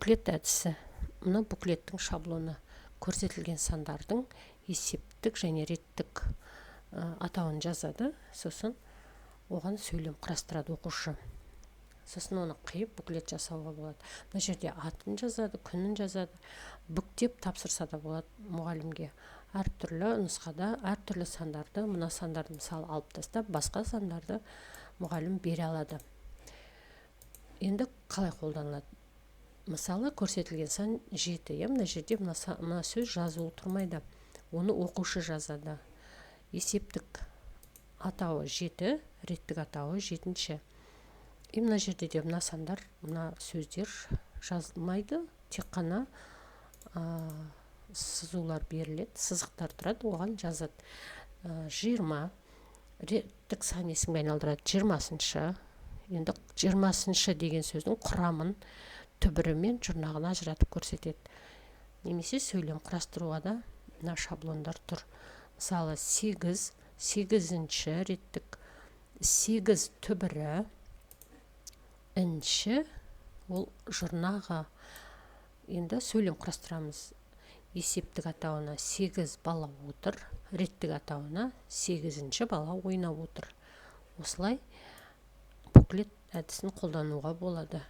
Буклет әдісі. Мына буклеттің шаблоны көрсетілген сандардың есептік және реттік атауын жазады. Сосын оған сөйлем құрастырады оқушы. Сосын оны қиып буклет жасауға болады. Мына жерде атын жазады, күнін жазады. Бүктеп тапсырса да болады мұғалімге. Әртүрлі нұсқада әртүрлі сандарды, мына сандарды мысалы алып тастап, басқа сандарды мұғалім бере алады. Енді қалай қолданылады? Мысалы көрсетілген сан 7. Мына жерде мына сөз жазылу тұрмайды. Оны оқушы жазады. Есептік атауы 7, реттік атауы 7. Мына жерде де мына сандар, мына сөздер жазылмайды. Тек қана сызулар беріледі, сызықтар тұрады, оған жазады. 20 реттік сан есімге айналдырады. 20-шы. Енді 20-шы деген сөздің құрамын түбірі мен жұрнағын ажыратып көрсетеді. Немесе сөйлем құрастыруға да мына шаблондар тұр. Мысалы 8, 8-ші реттік, 8 түбірі, інші, ол жұрнағы. Енді сөйлем құрастырамыз. Есептік атауына 8 бала отыр, реттік атауына 8-ші бала ойнап отыр. Осылай буклет әдісін қолдануға болады.